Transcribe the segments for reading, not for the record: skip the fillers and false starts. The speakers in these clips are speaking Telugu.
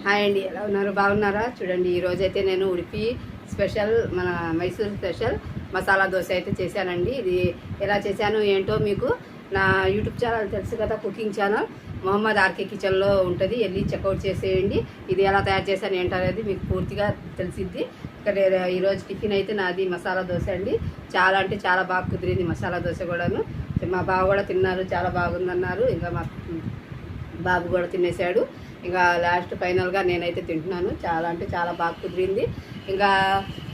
హాయ్ అండి, ఎలా ఉన్నారు? బాగున్నారా? చూడండి, ఈరోజైతే నేను ఉడిపి స్పెషల్ మన మైసూర్ స్పెషల్ మసాలా దోశ అయితే చేశానండి. ఇది ఎలా చేశాను ఏంటో మీకు నా యూట్యూబ్ ఛానల్ తెలుసు కదా, కుకింగ్ ఛానల్ మొహమ్మద్ ఆర్కే కిచెన్లో ఉంటుంది, వెళ్ళి చెక్అవుట్ చేసేయండి. ఇది ఎలా తయారు చేశాను ఏంటనేది మీకు పూర్తిగా తెలిసిద్ది. ఇక్కడ ఈరోజు టిఫిన్ అయితే నాది మసాలా దోశ అండి. చాలా అంటే చాలా బాగా కుదిరింది మసాలా దోశ కూడాను. మా బావ కూడా తిన్నారు, చాలా బాగుందన్నారు. ఇంకా మా బాబు కూడా తినేసాడు. ఇంకా లాస్ట్ ఫైనల్గా నేనైతే తింటున్నాను. చాలా అంటే చాలా బాగా కుదిరింది. ఇంకా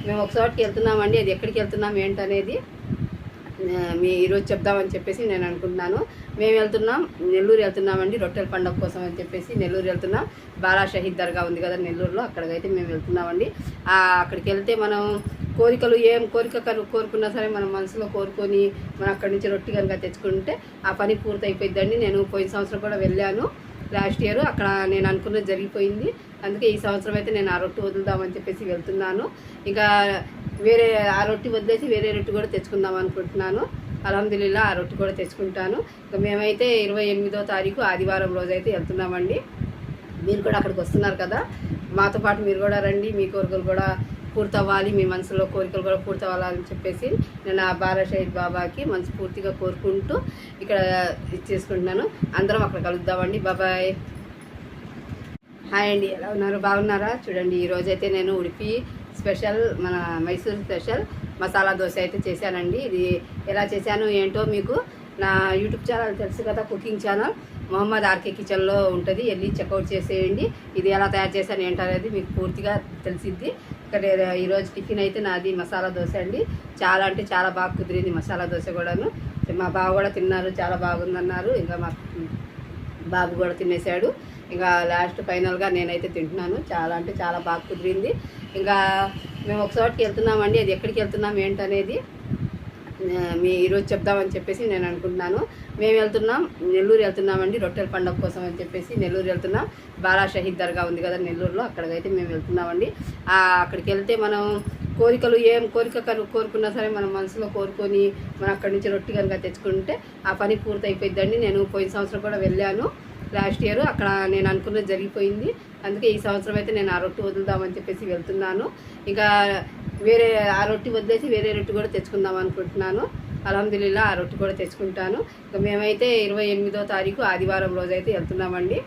మేము ఒక చోటుకి వెళ్తున్నామండి. అది ఎక్కడికి వెళ్తున్నాం ఏంటనేది ఈరోజు చెప్దామని చెప్పేసి నేను అనుకుంటున్నాను. మేము వెళ్తున్నాం, నెల్లూరు వెళ్తున్నామండి. రొట్టెల పండుగ కోసం అని చెప్పేసి నెల్లూరు వెళ్తున్నాం. బాలా షహీద్ దర్గా ఉంది కదా నెల్లూరులో, అక్కడికైతే మేము వెళ్తున్నామండి. అక్కడికి వెళ్తే మనం కోరికలు ఏం కోరుకున్నా సరే మన మనసులో కోరుకొని మనం అక్కడి నుంచి రొట్టె కనుక తెచ్చుకుంటే ఆ పని పూర్తి అయిపోయిందండి. నేను పోయిన సంవత్సరం కూడా వెళ్ళాను, లాస్ట్ ఇయర్. అక్కడ నేను అనుకున్నది జరిగిపోయింది. అందుకే ఈ సంవత్సరం అయితే నేను ఆ రొట్టె వదులుదామని చెప్పేసి వెళ్తున్నాను. ఇంకా వేరే ఆ రొట్టె వదిలేసి వేరే రొట్టె కూడా తెచ్చుకుందాం అనుకుంటున్నాను. అల్హమ్దులిల్లా ఆ రొట్టె కూడా తెచ్చుకుంటాను. ఇంకా మేమైతే 28వ తారీఖు ఆదివారం రోజైతే వెళ్తున్నామండి. మీరు కూడా అక్కడికి వస్తున్నారు కదా, మాతో పాటు మీరు కూడా రండి. మీ కోరికలు కూడా పూర్తవ్వాలి, మీ మనసులో కోరికలు కూడా పూర్తవ్వాలని చెప్పేసి నేను ఆ బాలా షహీద్ బాబాకి మనస్ఫూర్తిగా కోరుకుంటూ ఇక్కడ చేసుకుంటున్నాను. అందరం అక్కడ కలుద్దామండి. బాబాయ్. హాయ్ అండి, ఎలా ఉన్నారు? బాగున్నారా? చూడండి, ఈరోజైతే నేను ఉడిపి స్పెషల్ మన మైసూర్ స్పెషల్ మసాలా దోశ అయితే చేశానండి. ఇది ఎలా చేశాను ఏంటో మీకు నా యూట్యూబ్ ఛానల్ తెలుసు కదా, కుకింగ్ ఛానల్ మొహమ్మద్ ఆర్కే కిచెన్లో ఉంటుంది, వెళ్ళి చెక్అవుట్ చేసేయండి. ఇది ఎలా తయారు చేశాను ఏంటనేది మీకు పూర్తిగా తెలిసిద్ది. ఇక్కడ ఈరోజు టిఫిన్ అయితే నాది మసాలా దోశ అండి. చాలా అంటే చాలా బాగా కుదిరింది మసాలా దోశ కూడాను. మా బావ కూడా తిన్నారు, చాలా బాగుందన్నారు. ఇంకా మా బాబు కూడా తినేసాడు. ఇంకా లాస్ట్ ఫైనల్గా నేనైతే తింటున్నాను. చాలా అంటే చాలా బాగా కుదిరింది. ఇంకా మేము ఒక చోటుకి వెళ్తున్నామండి. అది ఎక్కడికి వెళ్తున్నాం ఏంటనేది ఈరోజు చెప్దామని చెప్పేసి నేను అనుకుంటున్నాను. మేము వెళ్తున్నాం, నెల్లూరు వెళ్తున్నామండి. రొట్టెల పండుగ కోసం అని చెప్పేసి నెల్లూరు వెళ్తున్నాం. బాలా షహీద్ దర్గా ఉంది కదా నెల్లూరులో, అక్కడికైతే మేము వెళ్తున్నామండి. అక్కడికి వెళ్తే మనం కోరికలు ఏం కోరుకున్నా సరే మన మనసులో కోరుకొని మనం అక్కడి నుంచి రొట్టె కనుక తెచ్చుకుంటే ఆ పని పూర్తి అయిపోయిందండి. నేను పోయిన సంవత్సరం కూడా వెళ్ళాను, లాస్ట్ ఇయర్. అక్కడ నేను అనుకున్నది జరిగిపోయింది. అందుకే ఈ సంవత్సరం అయితే నేను ఆ రొట్టె వదులుదామని చెప్పేసి వెళ్తున్నాను. ఇంకా వేరే ఆ రొట్టె వదిలేసి వేరే రొట్టె కూడా తెచ్చుకుందాం అనుకుంటున్నాను. అల్హమ్దులిల్లా ఆ రొట్టె కూడా తెచ్చుకుంటాను. ఇంకా మేమైతే 28వ తారీఖు ఆదివారం రోజైతే వెళ్తున్నామండి.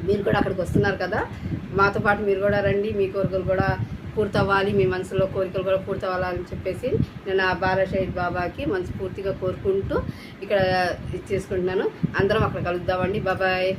మీరు కూడా అక్కడికి వస్తున్నారు కదా, మాతో పాటు మీరు కూడా రండి. మీ కోరికలు కూడా పూర్తవ్వాలి, మీ మనసులో కోరికలు కూడా పూర్తవ్వాలని చెప్పేసి నేను ఆ బాలా షహీద్ బాబాకి మనస్ఫూర్తిగా కోరుకుంటూ ఇక్కడ చేసుకుంటున్నాను. అందరం అక్కడ కలుద్దామండి. బాబాయ్.